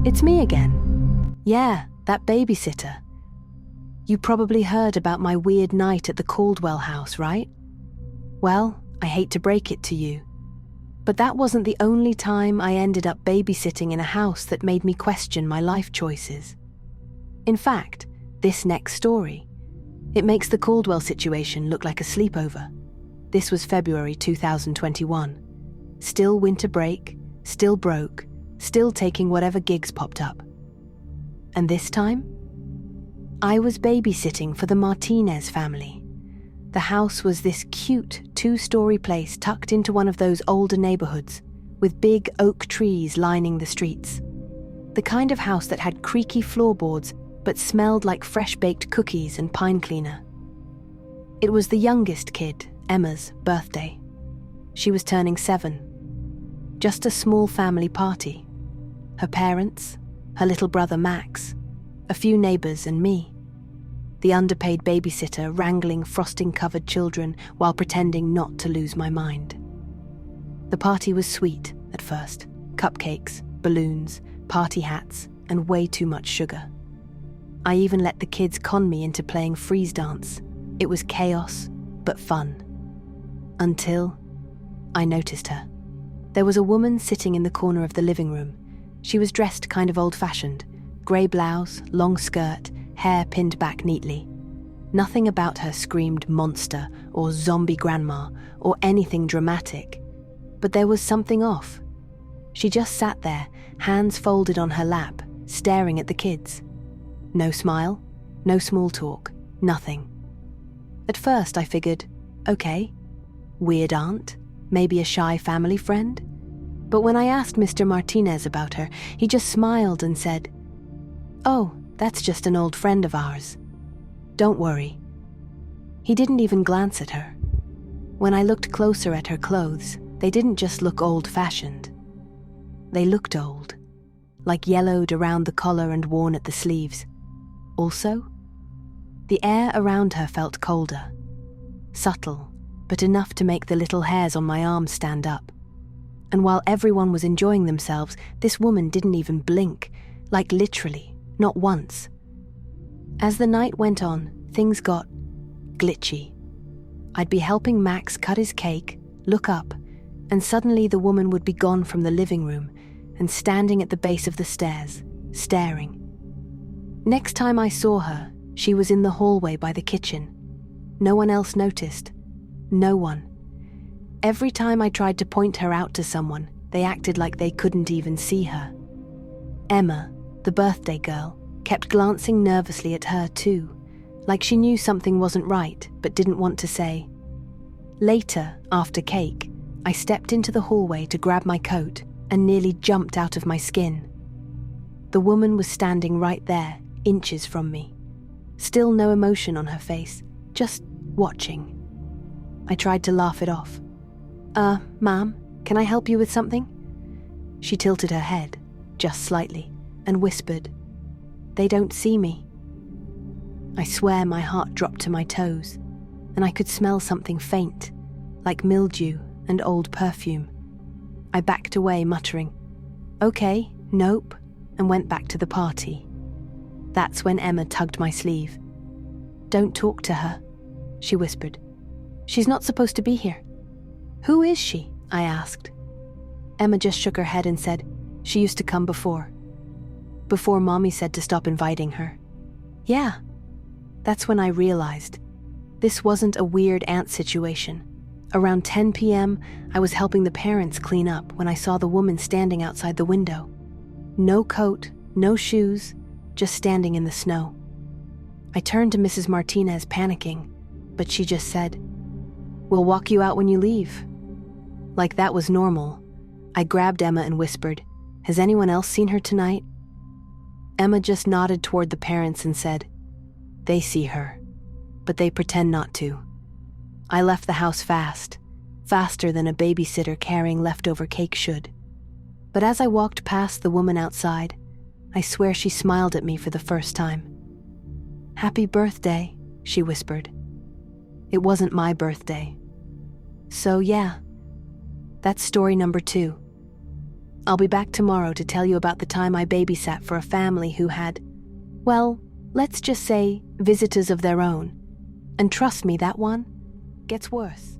It's me again. Yeah, that babysitter. You probably heard about my weird night at the Caldwell house, right? Well, I hate to break it to you, but that wasn't the only time I ended up babysitting in a house that made me question my life choices. In fact, this next story, it makes the Caldwell situation look like a sleepover. This was February 2021. Still winter break, still broke, still taking whatever gigs popped up. And this time, I was babysitting for the Martinez family. The house was this cute 2-story place tucked into one of those older neighborhoods with big oak trees lining the streets. The kind of house that had creaky floorboards but smelled like fresh-baked cookies and pine cleaner. It was the youngest kid, Emma's, birthday. She was turning 7. Just a small family party. Her parents, her little brother Max, a few neighbors and me. The underpaid babysitter wrangling frosting-covered children while pretending not to lose my mind. The party was sweet at first. Cupcakes, balloons, party hats, and way too much sugar. I even let the kids con me into playing freeze dance. It was chaos, but fun. Until I noticed her. There was a woman sitting in the corner of the living room. She was dressed kind of old-fashioned. Grey blouse, long skirt, hair pinned back neatly. Nothing about her screamed monster or zombie grandma or anything dramatic. But there was something off. She just sat there, hands folded on her lap, staring at the kids. No smile, no small talk, nothing. At first I figured, okay, weird aunt, maybe a shy family friend. But when I asked Mr. Martinez about her, he just smiled and said, "Oh, that's just an old friend of ours. Don't worry." He didn't even glance at her. When I looked closer at her clothes, they didn't just look old-fashioned. They looked old, like yellowed around the collar and worn at the sleeves. Also, the air around her felt colder. Subtle, but enough to make the little hairs on my arms stand up. And while everyone was enjoying themselves, this woman didn't even blink, like literally, not once. As the night went on, things got glitchy. I'd be helping Max cut his cake, look up, and suddenly the woman would be gone from the living room and standing at the base of the stairs, staring. Next time I saw her, she was in the hallway by the kitchen. No one else noticed. No one. Every time I tried to point her out to someone, they acted like they couldn't even see her. Emma, the birthday girl, kept glancing nervously at her too, like she knew something wasn't right but didn't want to say. Later, after cake, I stepped into the hallway to grab my coat and nearly jumped out of my skin. The woman was standing right there, inches from me. Still no emotion on her face, just watching. I tried to laugh it off. Ma'am, can I help you with something?" She tilted her head, just slightly, and whispered, "They don't see me." I swear my heart dropped to my toes, and I could smell something faint, like mildew and old perfume. I backed away, muttering, "Okay, nope," and went back to the party. That's when Emma tugged my sleeve. "Don't talk to her," she whispered. "She's not supposed to be here." "Who is she?" I asked. Emma just shook her head and said, "She used to come before. Before Mommy said to stop inviting her." Yeah. That's when I realized this wasn't a weird aunt situation. Around 10 p.m., I was helping the parents clean up when I saw the woman standing outside the window. No coat, no shoes, just standing in the snow. I turned to Mrs. Martinez panicking, but she just said, "We'll walk you out when you leave." Like that was normal. I grabbed Emma and whispered, "Has anyone else seen her tonight?" Emma just nodded toward the parents and said, "They see her, but they pretend not to." I left the house fast, faster than a babysitter carrying leftover cake should. But as I walked past the woman outside, I swear she smiled at me for the first time. "Happy birthday," she whispered. It wasn't my birthday. So yeah, that's story number 2. I'll be back tomorrow to tell you about the time I babysat for a family who had, well, let's just say visitors of their own. And trust me, that one gets worse.